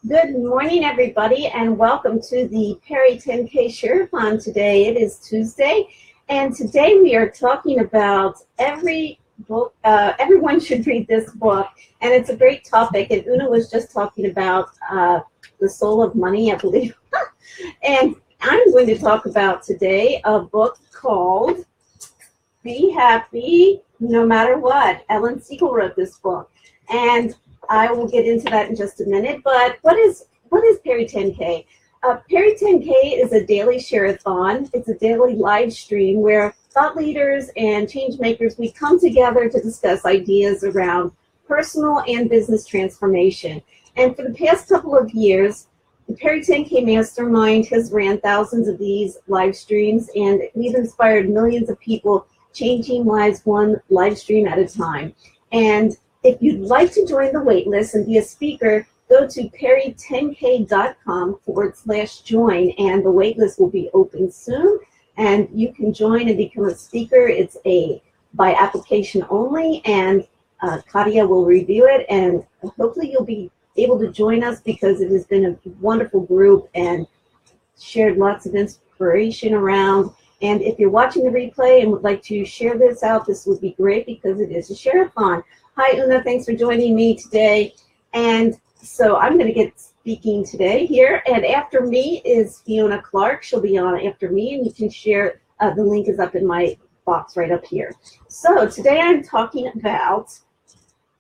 Good morning, everybody, and welcome to the Perry 10K Share-a-thon today. It is Tuesday, and today we are talking about every book. Everyone should read this book, and it's a great topic. And Una was just talking about the soul of money, I believe. And I'm going to talk about today a book called Be Happy No Matter What. Ellen Seigel wrote this book, and I will get into that in just a minute. But what is Perry 10K? Perry 10K is a daily share-a-thon. It's a daily live stream where thought leaders and change makers, we come together to discuss ideas around personal and business transformation. And for the past couple of years, the Perry 10K Mastermind has ran thousands of these live streams, and we've inspired millions of people, changing lives one live stream at a time. And if you'd like to join the waitlist and be a speaker, go to perry10k.com/join, and the waitlist will be open soon. And you can join and become a speaker. It's by application only, and Katia will review it, and hopefully you'll be able to join us because it has been a wonderful group and shared lots of inspiration around. And if you're watching the replay and would like to share this out, this would be great because it is a share-a-thon. Hi, Una. Thanks for joining me today. And so I'm going to get speaking today here. And after me is Fiona Clark. She'll be on after me, and you can share. The link is up in my box right up here. So today I'm talking about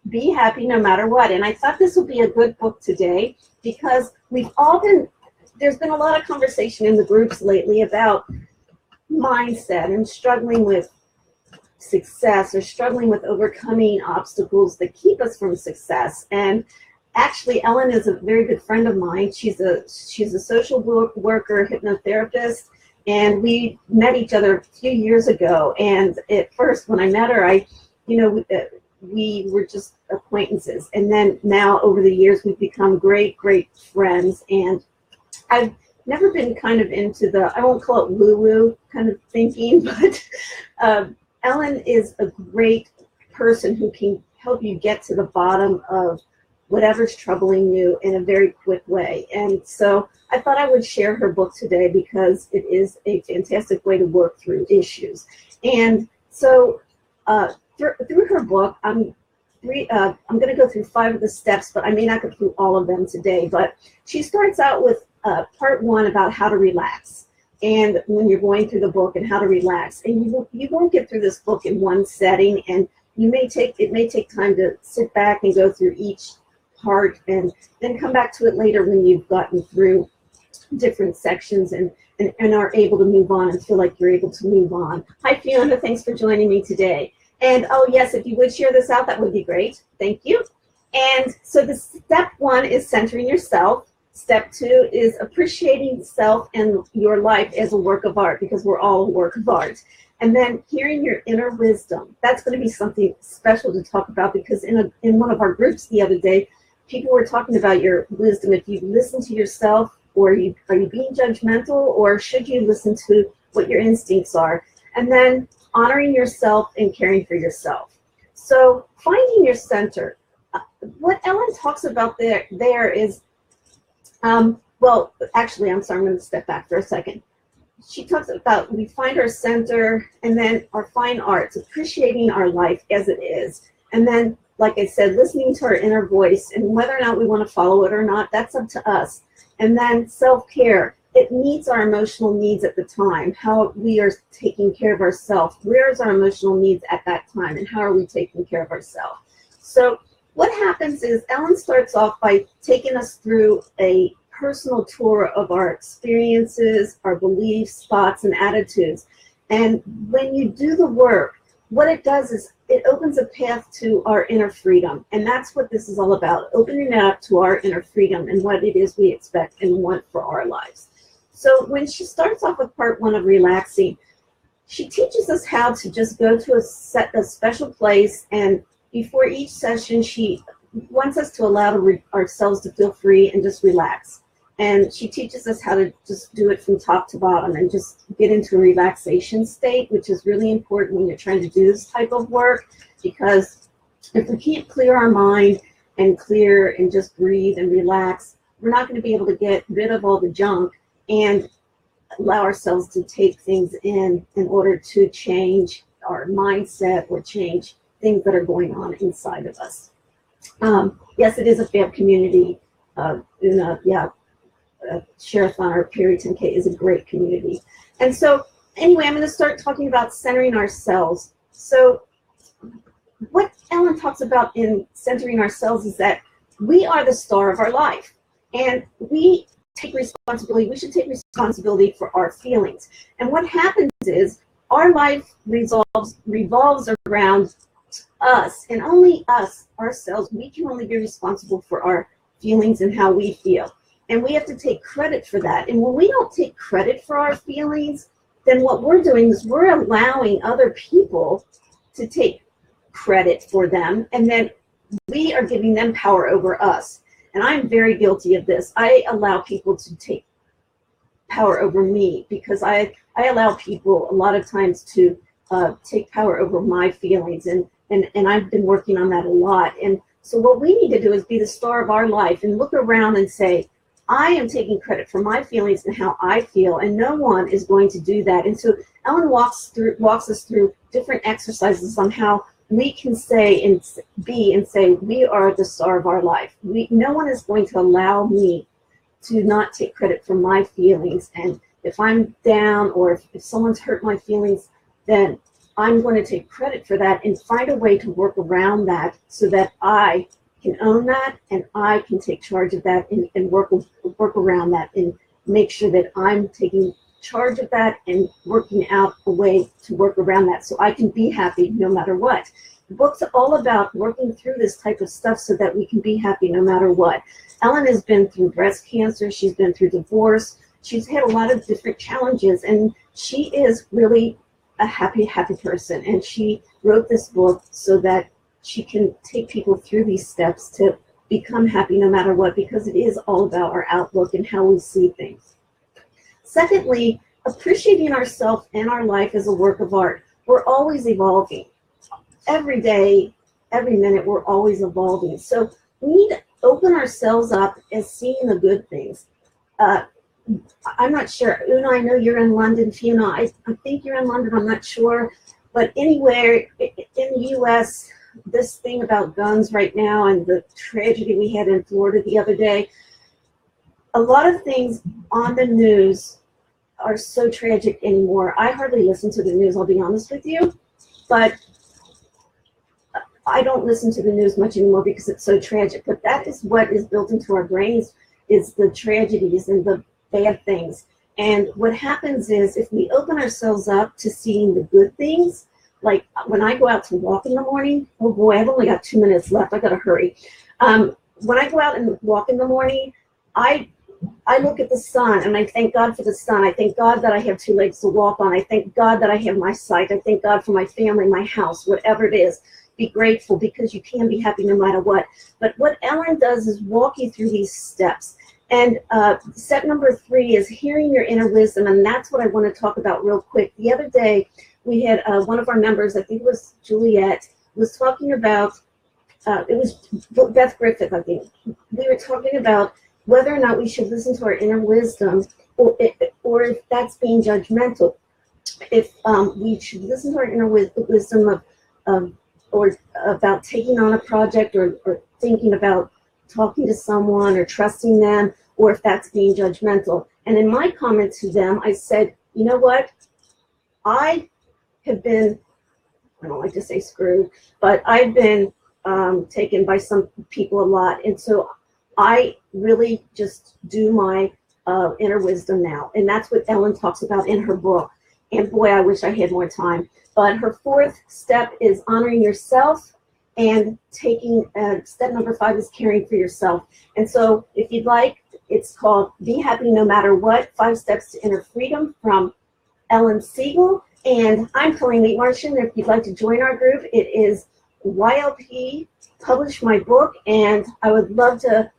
Be Happy No Matter What. And I thought this would be a good book today because there's been a lot of conversation in the groups lately about mindset and struggling with success or struggling with overcoming obstacles that keep us from success. And actually, Ellen is a very good friend of mine. She's a social worker, hypnotherapist, and we met each other a few years ago. And at first, when I met her, we were just acquaintances. And then now, over the years, we've become great friends. And I've never been kind of into I won't call it woo-woo kind of thinking, but Ellen is a great person who can help you get to the bottom of whatever's troubling you in a very quick way. And so I thought I would share her book today because it is a fantastic way to work through issues. And so through her book, I'm going to go through 5 of the steps, but I may not go through all of them today. But she starts out with part 1 about how to relax. And when you're going through the book and how to relax, and you won't get through this book in one setting, and it may take time to sit back and go through each part and then come back to it later when you've gotten through different sections and are able to move on and feel like you're able to move on. Hi, Fiona. Thanks for joining me today. And oh yes, if you would share this out, that would be great. Thank you. And so the step 1 is centering yourself. Step 2 is appreciating self and your life as a work of art, because we're all a work of art. And then hearing your inner wisdom. That's going to be something special to talk about, because in one of our groups the other day, people were talking about your wisdom. If you listen to yourself, or are you being judgmental, or should you listen to what your instincts are? And then honoring yourself and caring for yourself. So finding your center. What Ellen talks about there is, well, actually, I'm sorry, I'm going to step back for a second. She talks about we find our center, and then our fine arts, appreciating our life as it is. And then, like I said, listening to our inner voice, and whether or not we want to follow it or not, that's up to us. And then self-care. It meets our emotional needs at the time, how we are taking care of ourselves. Where is our emotional needs at that time, and how are we taking care of ourselves? So what happens is Ellen starts off by taking us through a personal tour of our experiences, our beliefs, thoughts, and attitudes. And when you do the work, what it does is it opens a path to our inner freedom. And that's what this is all about, opening it up to our inner freedom and what it is we expect and want for our lives. So when she starts off with part 1 of relaxing, she teaches us how to just go to a special place, and before each session, she wants us to allow ourselves to feel free and just relax. And she teaches us how to just do it from top to bottom and just get into a relaxation state, which is really important when you're trying to do this type of work, because if we can't clear our mind and clear and just breathe and relax, we're not going to be able to get rid of all the junk and allow ourselves to take things in order to change our mindset or change things that are going on inside of us. Yes, it is a fab community. Share-a-thon or Perry 10K is a great community. And so anyway, I'm going to start talking about centering ourselves. So what Ellen talks about in centering ourselves is that we are the star of our life, and we take responsibility. We should take responsibility for our feelings. And what happens is our life revolves around us, and only us, ourselves. We can only be responsible for our feelings and how we feel. And we have to take credit for that. And when we don't take credit for our feelings, then what we're doing is we're allowing other people to take credit for them, and then we are giving them power over us. And I'm very guilty of this. I allow people to take power over me because I allow people a lot of times to take power over my feelings, and I've been working on that a lot. And so what we need to do is be the star of our life and look around and say, I am taking credit for my feelings and how I feel, and no one is going to do that. And so Ellen walks us through different exercises on how we can say and say we are the star of our life. No one is going to allow me to not take credit for my feelings. And if I'm down or if someone's hurt my feelings, then I'm going to take credit for that and find a way to work around that so that I can own that and I can take charge of that and work around that and make sure that I'm taking charge of that and working out a way to work around that so I can be happy no matter what. The book's all about working through this type of stuff so that we can be happy no matter what. Ellen has been through breast cancer. She's been through divorce. She's had a lot of different challenges, and she is really a happy person. And she wrote this book so that she can take people through these steps to become happy no matter what, because it is all about our outlook and how we see things. Secondly, appreciating ourselves and our life as a work of art. We're always evolving. Every day, every minute, we're always evolving. So we need to open ourselves up as seeing the good things. I'm not sure. Una, I know you're in London. Fiona, I think you're in London. I'm not sure. But anywhere in the U.S., this thing about guns right now and the tragedy we had in Florida the other day, a lot of things on the news are so tragic anymore. I hardly listen to the news, I'll be honest with you, but I don't listen to the news much anymore because it's so tragic. But that is what is built into our brains, is the tragedies and the bad things. And what happens is if we open ourselves up to seeing the good things, like when I go out to walk in the morning, oh boy, I've only got 2 minutes left, I gotta hurry. When I go out and walk in the morning, I look at the sun and I thank God for the sun. I thank God that I have 2 legs to walk on. I thank God that I have my sight. I thank God for my family, my house, whatever it is. Be grateful, because you can be happy no matter what. But what Ellen does is walk you through these steps. And step number 3 is hearing your inner wisdom, and that's what I want to talk about real quick. The other day, we had one of our members, I think it was Juliet, was talking about, it was Beth Griffith, I think. We were talking about whether or not we should listen to our inner wisdom, or if that's being judgmental. If we should listen to our inner wisdom or about taking on a project, or thinking about talking to someone or trusting them, or if that's being judgmental. And in my comment to them, I said, you know what? I have been, I don't like to say screwed, but I've been taken by some people a lot. And so I really just do my inner wisdom now. And that's what Ellen talks about in her book. And boy, I wish I had more time. But her 4th step is honoring yourself, and taking step number 5 is caring for yourself. And so if you'd like, it's called Be Happy No Matter What, 5 Steps to Inner Freedom from Ellen Seigel. And I'm Colleen Wheatmartian. If you'd like to join our group, it is YLP, publish my book, and I would love to,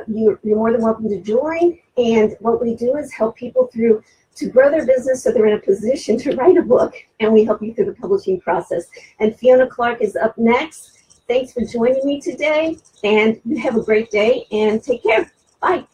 you're more than welcome to join. And what we do is help people to grow their business so they're in a position to write a book, and we help you through the publishing process. And Fiona Clark is up next. Thanks for joining me today, and you have a great day, and take care. Bye.